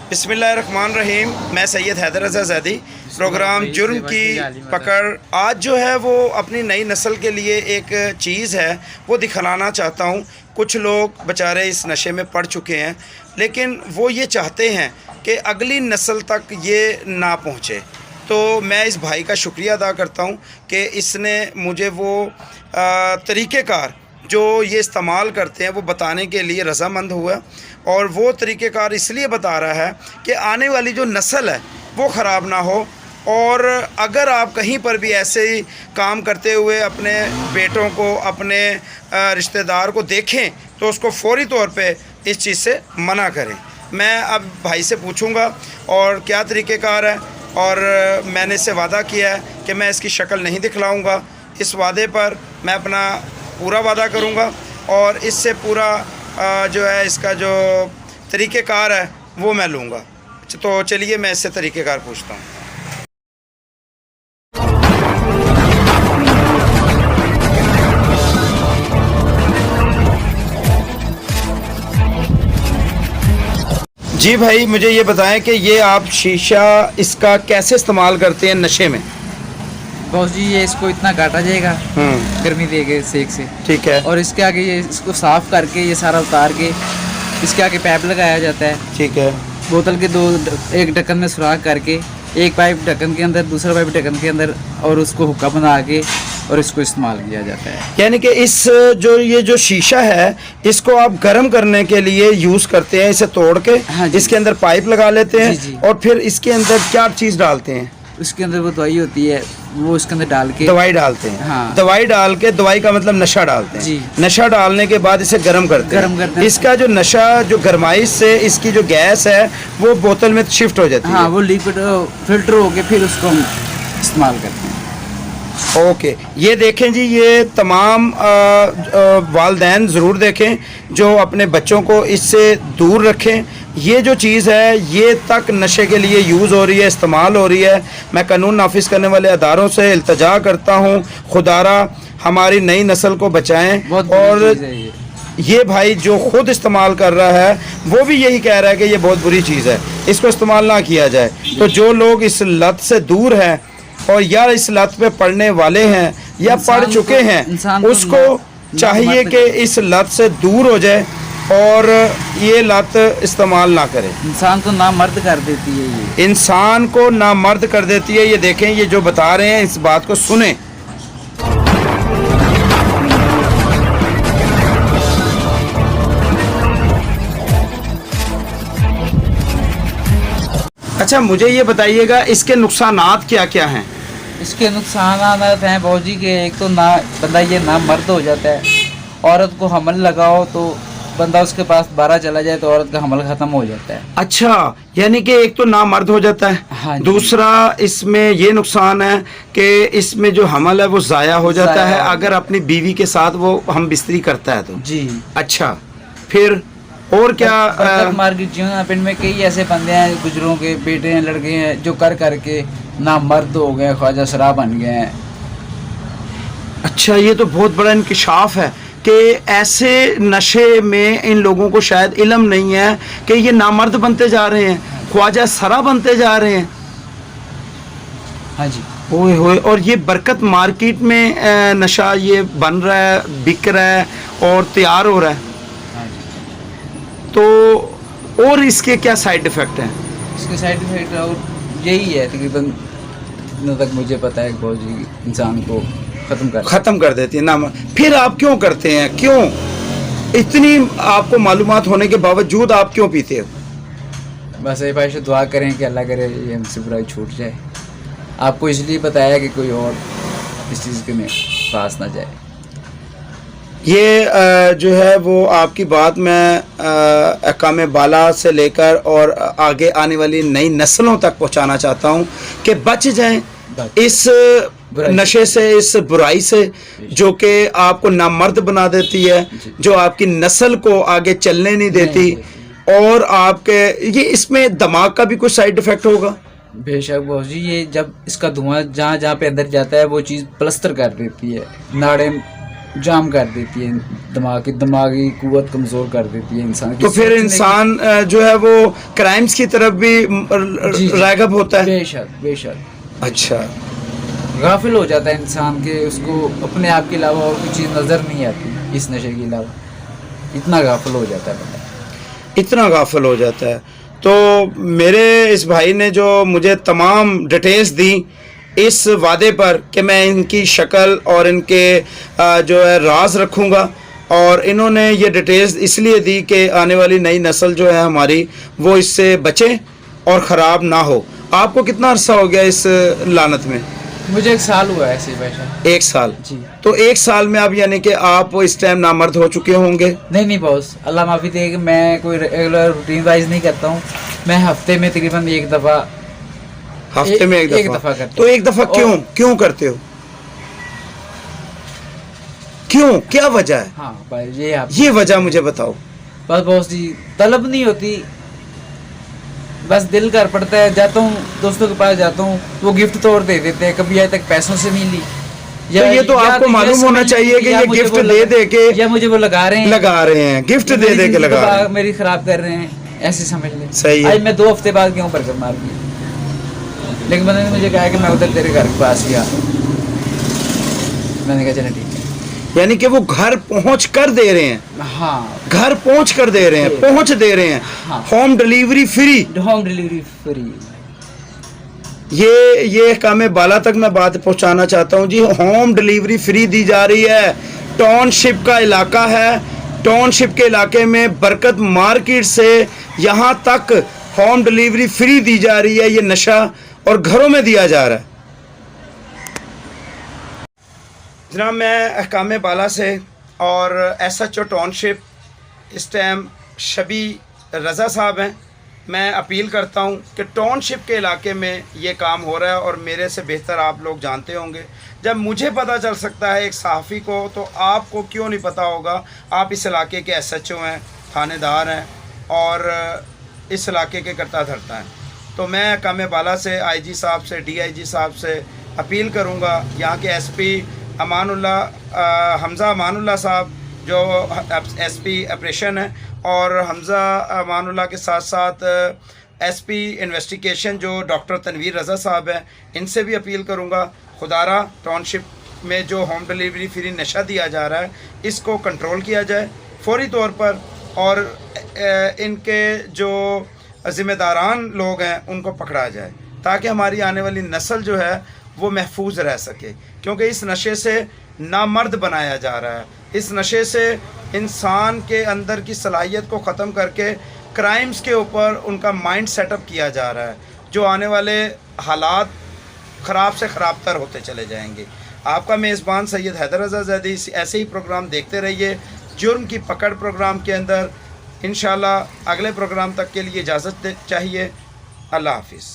बिस्मिल्लाहिर्रहमानिर्रहीम। मैं सैयद हैदर रज़ा ज़ैदी। प्रोग्राम जुर्म की पकड़ आज जो है वो अपनी नई नस्ल के लिए एक चीज़ है, वो दिखलाना चाहता हूँ। कुछ लोग बेचारे इस नशे में पड़ चुके हैं, लेकिन वो ये चाहते हैं कि अगली नस्ल तक ये ना पहुँचे। तो मैं इस भाई का शुक्रिया अदा करता हूँ कि इसने मुझे वो तरीक़ेकार जो ये इस्तेमाल करते हैं वो बताने के लिए रज़ामंद हुआ, और वो तरीक़ेकार इसलिए बता रहा है कि आने वाली जो नस्ल है वो ख़राब ना हो। और अगर आप कहीं पर भी ऐसे ही काम करते हुए अपने बेटों को, अपने रिश्तेदार को देखें तो उसको फ़ौरी तौर पे इस चीज़ से मना करें। मैं अब भाई से पूछूंगा और क्या तरीक़ेकार है, और मैंने इससे वादा किया है कि मैं इसकी शक्ल नहीं दिखलाऊंगा। इस वादे पर मैं अपना पूरा वादा करूंगा और इससे पूरा जो है इसका जो तरीक़ेकार है वो मैं लूँगा। तो चलिए मैं इससे तरीक़ेकार पूछता हूँ। जी भाई, मुझे ये बताएं कि ये आप शीशा इसका कैसे इस्तेमाल करते हैं नशे में? बॉस जी, ये इसको इतना काटा जाएगा गर्मी देके सेक से, ठीक है, और इसके आगे ये इसको साफ करके ये सारा उतार के इसके आगे पाइप लगाया जाता है, ठीक है। बोतल के एक ढक्कन में सुराख करके एक पाइप ढक्कन के अंदर, दूसरा पाइप ढक्कन के अंदर, और उसको हुक्का बना के और इसको इस्तेमाल किया जाता है। यानी कि इस ये जो शीशा है इसको आप गर्म करने के लिए यूज़ करते हैं, इसे तोड़ के इसके अंदर पाइप लगा लेते हैं, और फिर इसके अंदर क्या चीज़ डालते हैं? उसके अंदर वो दवाई होती है, वो इसके अंदर डाल के दवाई डालते हैं। हाँ। दवाई डाल के, दवाई का मतलब नशा डालते हैं जी। नशा डालने के बाद इसे गर्म करते हैं। इसका जो नशा, जो गरमाइश से इसकी जो गैस है वो बोतल में शिफ्ट हो जाती है। हाँ, वो लिक्विड फिल्टर होके फिर उसको हम इस्तेमाल करते हैं। ओके, ये देखें जी, ये तमाम वालिदैन ज़रूर देखें जो अपने बच्चों को इससे दूर रखें। ये जो चीज़ है ये तक नशे के लिए यूज़ हो रही है, इस्तेमाल हो रही है। मैं कानून नाफिज करने वाले अदारों से इल्तजा करता हूँ, खुदारा हमारी नई नस्ल को बचाएं। और ये भाई जो ख़ुद इस्तेमाल कर रहा है वो भी यही कह रहा है कि ये बहुत बुरी चीज़ है, इसको इस्तेमाल ना किया जाए। तो जो लोग इस लत से दूर हैं और या इस लत पे पढ़ने वाले हैं या पढ़ चुके हैं, उसको चाहिए कि इस लत से दूर हो जाए और ये लत इस्तेमाल ना करे। इंसान को नामर्द कर देती है, ये इंसान को नामर्द कर देती है। ये देखें, ये जो बता रहे हैं इस बात को सुने। अच्छा, मुझे ये बताइएगा इसके नुकसानात क्या क्या हैं? इसके नुकसान हैं बहुत जी के, एक तो ना बंदा ये नामर्द हो जाता है। औरत को हमल लगाओ तो बंदा उसके पास 12 चला जाए तो औरत का हमल खत्म हो जाता है। अच्छा, यानी कि एक तो नामर्द हो जाता है। हाँ, दूसरा इसमें ये नुकसान है कि इसमें जो हमल है वो ज़ाया हो जाता है अगर अपनी बीवी के साथ वो हम बिस्तरी करता है तो जी। अच्छा, फिर और क्या? मार्केट जीवन पिंड में कई ऐसे बंदे हैं, गुजरों के बेटे हैं, लड़के हैं, जो कर करके नामर्द हो गए, ख्वाजा शराब बन गए हैं। अच्छा, ये तो बहुत बड़ा इंकिशाफ है कि ऐसे नशे में इन लोगों को शायद इल्म नहीं है कि ये नामर्द बनते जा रहे हैं, ख्वाजा सरा बनते जा रहे हैं। हाँ जी। ओए होए, और ये बरकत मार्केट में नशा ये बन रहा है, बिक रहा है और तैयार हो रहा है। हाँ जी। तो और इसके क्या साइड इफ़ेक्ट हैं? इसके साइड इफ़ेक्ट यही है तकरीबन, जितना तक मुझे पता है, बहुत जी इंसान को ख़त्म कर देती है ना। फिर आप क्यों करते हैं? क्यों इतनी आपको मालूमात होने के बावजूद आप क्यों पीते हो? बस ये भाई से दुआ करें कि अल्लाह करे ये हमसे बुराई छूट जाए। आपको इसलिए बताया कि कोई और इस चीज़ के में पास ना जाए। ये जो है वो आपकी बात मैं अहकाम बाला से लेकर और आगे आने वाली नई नस्लों तक पहुंचाना चाहता हूं कि बच जाएं इस नशे से, इस बुराई से जो कि आपको नामर्द बना देती है, जो आपकी नस्ल को आगे चलने नहीं देती। और आपके ये इसमें दिमाग का भी कुछ साइड इफ़ेक्ट होगा? बेशक बहुत जी, ये जब इसका धुआं जहाँ जहाँ पे अंदर जाता है वो चीज़ प्लस्तर कर देती है, नाड़े जाम कर देती है, दिमागी कुव्वत कमज़ोर कर देती है इंसान की। तो फिर इंसान जो है वो क्राइम्स की तरफ भी राग़िब होता है। बेशक बेशक। अच्छा, गाफिल हो जाता है इंसान के, उसको अपने आप के अलावा और कोई चीज़ नज़र नहीं आती इस नशे के अलावा, इतना गाफिल हो जाता है बंदा, इतना गाफिल हो जाता है। तो मेरे इस भाई ने जो मुझे तमाम डिटेल्स दी इस वादे पर कि मैं इनकी शक्ल और इनके जो है राज रखूँगा, और इन्होंने ये डिटेल्स इसलिए दी कि आने वाली नई नस्ल जो है हमारी वो इससे बचे और ख़राब ना हो। आपको कितना अरसा हो गया इस लानत में? मुझे 1 साल हुआ है ऐसे भाई। 1 साल जी। तो 1 साल में आप यानी कि आप इस टाइम नामर्द हो चुके होंगे? नहीं बॉस, अल्लाह माफ़ी दे कि मैं कोई रेगुलर रूटीन वाइज नहीं करता हूँ। मैं हफ्ते में तकरीबन एक दफ़ा करता हूँ। तो एक दफ़ा क्यों करते हो? क्यों, क्या वजह है? हाँ भाई, ये वजह मुझे बताओ। बस बॉस जी, तलब नहीं होती, बस दिल कर पड़ता है। जाता हूँ दोस्तों के पास, जाता हूँ, वो गिफ्ट तोड़ दे देते हैं, कभी आज तक पैसों से नहीं ली। तो ये तो आपको मालूम होना चाहिए कि ये गिफ्ट दे के, या मुझे वो लगा रहे हैं गिफ्ट दे के लगा रहे हैं, मेरी खराब कर रहे हैं, ऐसे समझ लें। सही है। आज मैं 2 हफ्ते बाद क्यों बर्गर मार दी, लेकिन बंदे ने मुझे कहा कि मैं उधर तेरे घर के पास ही आ, मैंने कहा चलो ठीक है। यानी कि वो घर पहुंच कर दे रहे हैं। हाँ, घर पहुंच कर दे रहे हैं, पहुंच दे रहे हैं। हाँ। Home delivery free. ये कामे बाला तक मैं बात पहुंचाना चाहता हूं जी। होम डिलीवरी फ्री दी जा रही है। टाउनशिप का इलाका है, टाउनशिप के इलाके में बरकत मार्केट से यहाँ तक होम डिलीवरी फ्री दी जा रही है। ये नशा और घरों में दिया जा रहा है। जनाब, मैं अहकाम बाला से और SHO टाउनशिप इस टाइम शबी रज़ा साहब हैं। मैं अपील करता हूं कि टाउनशिप के इलाके में ये काम हो रहा है, और मेरे से बेहतर आप लोग जानते होंगे। जब मुझे पता चल सकता है एक सहाफ़ी को, तो आपको क्यों नहीं पता होगा? आप इस इलाके के SHO हैं, थानेदार हैं, और इस इलाके के करता धरता हैं। तो मैं अहकाम बाला से IG साहब से, DIG साहब से अपील करूँगा, यहाँ के SP हमज़ा अमानुल्लाह साहब जो SP ऑपरेशन है, और हमज़ा अमानुल्लाह के साथ साथ SP इन्वेस्टिगेशन जो डॉक्टर तनवीर रज़ा साहब हैं, इनसे भी अपील करूँगा, खुदारा टाउनशिप में जो होम डिलीवरी फ्री नशा दिया जा रहा है इसको कंट्रोल किया जाए फौरी तौर पर, और इनके जो ज़िम्मेदारान लोग हैं उनको पकड़ा जाए, ताकि हमारी आने वाली नस्ल जो है वो महफूज रह सके। क्योंकि इस नशे से नामर्द बनाया जा रहा है, इस नशे से इंसान के अंदर की सलाहियत को ख़त्म करके क्राइम्स के ऊपर उनका माइंड सेटअप किया जा रहा है, जो आने वाले हालात ख़राब से ख़राब तर होते चले जाएंगे। आपका मेज़बान सैयद हैदर रज़ा ज़ैदी ऐसे ही प्रोग्राम देखते रहिए। जुर्म की पकड़ प्रोग्राम के अंदर इंशाअल्लाह अगले प्रोग्राम तक के लिए इजाज़त चाहिए। अल्लाह हाफिज़।